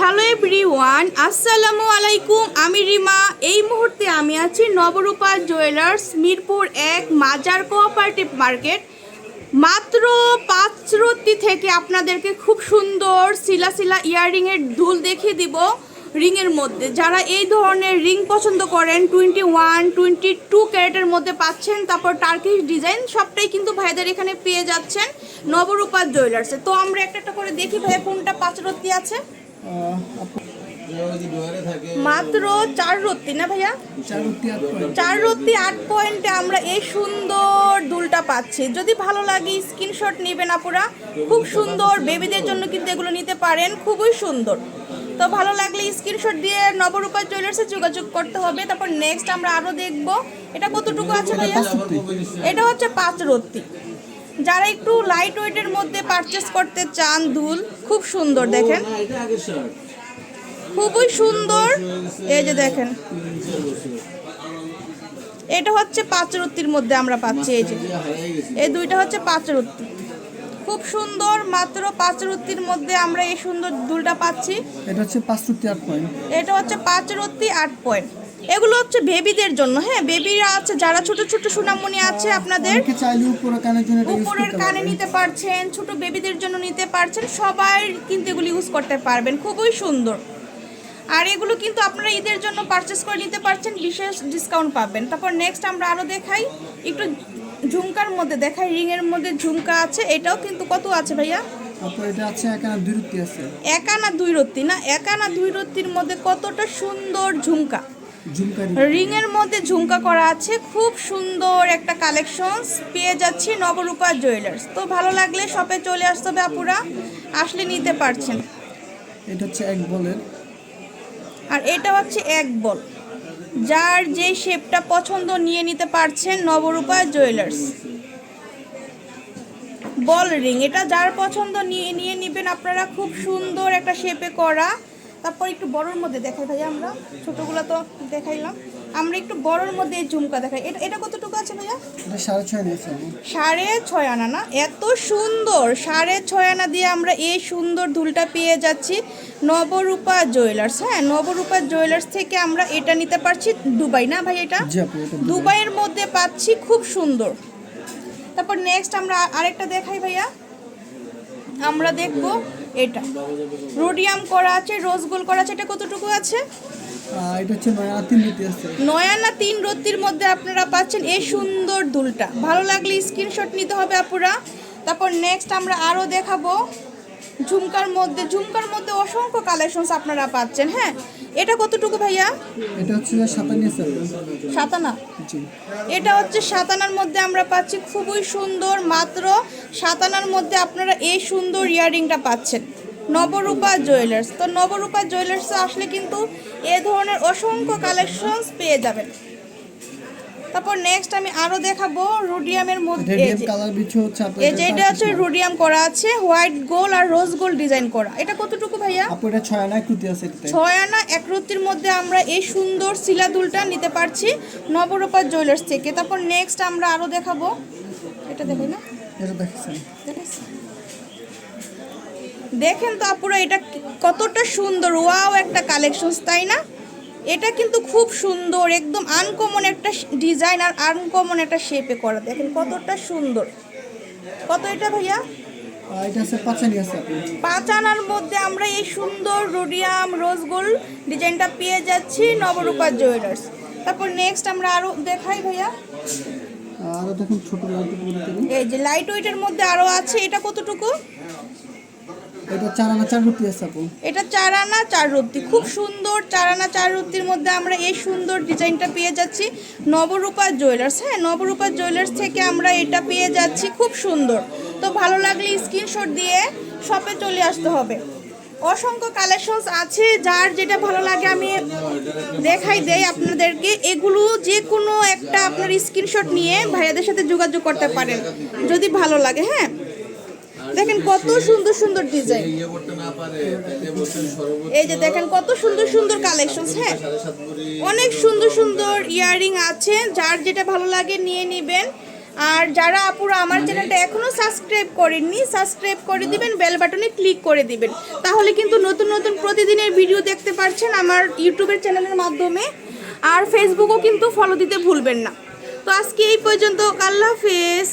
Hello everyone, আসসালামু আলাইকুম। আমি রিমা। এই মুহূর্তে আমি আছি নবরূপা জুয়েলার্স, মিরপুর 1, মাজার কোঅপারেটিভ মার্কেট। মাত্র 5 রত্তি থেকে আপনাদেরকে খুব সুন্দর সিলা ইয়াররিংয়ের দুল দেখিয়ে দিব। রিংয়ের মধ্যে যারা এই ধরনের রিং পছন্দ করেন 21, 22 ক্যারেটের মধ্যে পাচ্ছেন। তারপর টার্কিশ ডিজাইন সবটাই কিন্তু ভাইদের এখানে পেয়ে যাচ্ছেন নবরূপা জুয়েলার্সে। তো আমরা একটা করে দেখি ভাইয়া কোনটা 5 রত্তি আছে। মাত্র 4 রত্তি না ভাইয়া, 4 রত্তি 8 পয়েন্টে আমরা এই সুন্দর দুলটা পাচ্ছি। যদি ভালো লাগে স্ক্রিনশট নেবেন আপুরা, খুব সুন্দর। বেবিদের জন্য কিন্তু এগুলো নিতে পারেন, খুবই সুন্দর। তো ভালো লাগলে স্ক্রিনশট দিয়ে নবরূপা জুয়েলার্সে যোগাযোগ করতে হবে। তারপর নেক্সট আমরা আরও দেখব এটা কতটুকু আছে ভাইয়া। এটা হচ্ছে 5 রত্তি। যারা একটু লাইট ওয়েটের মধ্যে পারচেস করতে চান দুল, খুব সুন্দর দেখেন, খুবই সুন্দর। এই যে দেখেন, এটা হচ্ছে 5 রত্তির মধ্যে আমরা পাচ্ছি। এই যে এই দুইটা হচ্ছে 5 রত্তি, খুব সুন্দর। মাত্র 5 রত্তির মধ্যে আমরা এই সুন্দর দুলটা পাচ্ছি। এটা হচ্ছে 5 রত্তি 8 পয়েন্ট। এটা হচ্ছে 5 রত্তি 8 পয়েন্ট। এগুলো হচ্ছে বেবিদের জন্য। হ্যাঁ, বেবিরা আছে যারা ছোট ছোট সোনামণি আছে, আপনাদের চাইলে উপরের কানের জন্য এটা ইউজ উপরের করতে কানে পারবেন। নিতে পারছেন, ছোট বেবিদের জন্য নিতে পারছেন, সবাই কিন্তু এগুলো ইউজ করতে পারবেন, খুবই সুন্দর। আর এগুলো কিন্তু আপনারা ঈদের জন্য পারচেস করে নিতে পারছেন, বিশেষ ডিসকাউন্ট পাবেন। তারপর নেক্সট আমরা আরও দেখাই, একটু ঝুমকার মধ্যে দেখাই। রিংয়ের মধ্যে ঝুমকা আছে, এটাও কিন্তু কত আছে ভাইয়া? তারপর এটা আছে 1 আনা 2 রত্তি আছে। 1 আনা 2 রত্তি না, 1 আনা 2 রত্তির মধ্যে কতটা সুন্দর ঝুমকা। রিংয়ের মধ্যে ঝুমকা করা আছে, খুব সুন্দর একটা কালেকশনস পেয়ে যাচ্ছি নবরূপা জুয়েলার্স। তো ভালো লাগলে শপে চলে আসতে হবে আপুরা, আসলে নিতে পারছেন। এটা হচ্ছে 1 বলের, আর এটা হচ্ছে 1 বল। যার যে শেপটা পছন্দ নিয়ে নিতে পারছেন নবরূপা জুয়েলার্স। বল রিং, এটা যার পছন্দ নিয়ে নেবেন আপনারা, খুব সুন্দর একটা শেপে করা। তারপর একটু বড়োর মধ্যে দেখাই ভাইয়া, আমরা ছোটোগুলো তো দেখাইলাম, আমরা একটু বড়োর মধ্যে ঝুমকা দেখাই। এটা কতটুকু আছে ভাইয়া? এটা 6.5 নিয়েছে। 6.5 আনা না, এত সুন্দর। 6.5 আনা দিয়ে আমরা এই সুন্দর দুলটা পেয়ে যাচ্ছি নবরূপা জুয়েলার্স। হ্যাঁ, নবরূপা জুয়েলার্স থেকে আমরা এটা নিতে পারছি। দুবাই না ভাই, এটা দুবাইয়ের মধ্যে পাচ্ছি, খুব সুন্দর। তারপর নেক্সট আমরা আরেকটা দেখাই ভাইয়া। আমরা দেখব এটা রোডিয়াম করা আছে, রোজ গোল্ড করা আছে। এটা কতটুকু আছে? এটা হচ্ছে 9 আনা 3 রত্তি আছে। 9 আনা 3 রত্তির মধ্যে আপনারা পাচ্ছেন এই সুন্দর দুলটা। ভালো লাগলে স্ক্রিনশট নিতে হবে আপুরা। তারপর নেক্সট আমরা আরও দেখাবো ঝুমকার মধ্যে অসংখ্য কালেকশনস আপনারা পাচ্ছেন। হ্যাঁ, এটা কতটুকু ভাইয়া? এটা হচ্ছে 7 আনা আছে। 7 আনা, এটা হচ্ছে 7 আনার মধ্যে আমরা পাচ্ছি, খুবই সুন্দর। মাত্র 7 আনার মধ্যে আপনারা এই সুন্দর ইয়াররিংটা পাচ্ছেন নবরূপা জুয়েলার্স। তো নবরূপা জুয়েলার্সে আসলে কিন্তু এ ধরনের অসংখ্য কালেকশনস পেয়ে যাবেন। তারপর নেক্সট আমি আরও দেখাবো রোডিয়ামের মধ্যে। এই যে এটা হচ্ছে রোডিয়াম করা আছে, হোয়াইট গোল্ড আর রোজ গোল্ড ডিজাইন করা। এটা কতটুকু ভাইয়া? এটা 6 আনা 1 রত্তি আছে। 6 আনা 1 রত্তির মধ্যে আমরা এই সুন্দর সিলা দুলটা নিতে পারছি নবরূপা জুয়েলার্স থেকে। তারপর নেক্সট আমরা আরও দেখাবো, এটা দেখেন না, এটা দেখেন, দেখেন তো আপুরা, এটা কতটা সুন্দর। ওয়াও, একটা কালেকশনস, তাই না? এটা কিন্তু খুব সুন্দর, একদম আনকমন একটা ডিজাইন আর আনকমন একটা শেপে করা। দেখেন কতটা সুন্দর। কত এটা ভাইয়া? এটা আছে 5 আনা আছে। 5 আনার মধ্যে আমরা এই সুন্দর রোডিয়াম রোজ গোল্ড ডিজাইনটা পেয়ে যাচ্ছি নবরূপা জুয়েলার্স। তারপর নেক্সট আমরা আরও দেখাই ভাইয়া। আর দেখুন ছোট এই যে লাইট ওয়েটের মধ্যে আরও আছে। এটা কতটুকু? এটা 4 আনা 4 রত্তি আছে। এটা 4 আনা 4 রত্তি, খুব সুন্দর। 4 আনা 4 রত্তির মধ্যে আমরা এই সুন্দর ডিজাইনটা পেয়ে যাচ্ছি নবরূপা জুয়েলার্স। হ্যাঁ, নবরূপা জুয়েলার্স থেকে আমরা এটা পেয়ে যাচ্ছি, খুব সুন্দর। তো ভালো লাগলে স্ক্রিনশট দিয়ে শপে চলে আসতে হবে। অসংখ্য কালেকশনস আছে, যার যেটা ভালো লাগে আমি দেখাই দেই আপনাদেরকে। এগুলো যে কোনো একটা আপনার স্ক্রিনশট নিয়ে ভাইয়াদের সাথে যোগাযোগ করতে পারেন যদি ভালো লাগে। হ্যাঁ, দেখেন কত সুন্দর সুন্দর ডিজাইন। এই যে দেখেন কত সুন্দর সুন্দর কালেকশনস। হ্যাঁ, অনেক সুন্দর সুন্দর ইয়াররিং আছে, যার যেটা ভালো লাগে নিয়ে নেবেন। আর যারা আপুরা আমার চ্যানেলটা এখনও সাবস্ক্রাইব করেননি, সাবস্ক্রাইব করে দিবেন, বেল বাটনে ক্লিক করে দিবেন, তাহলে কিন্তু নতুন নতুন প্রতিদিনের ভিডিও দেখতে পাচ্ছেন আমার ইউটিউবের চ্যানেলের মাধ্যমে। আর ফেসবুকও কিন্তু ফলো দিতে ভুলবেন না। তো আজকে এই পর্যন্ত, আল্লাহ হাফেজ।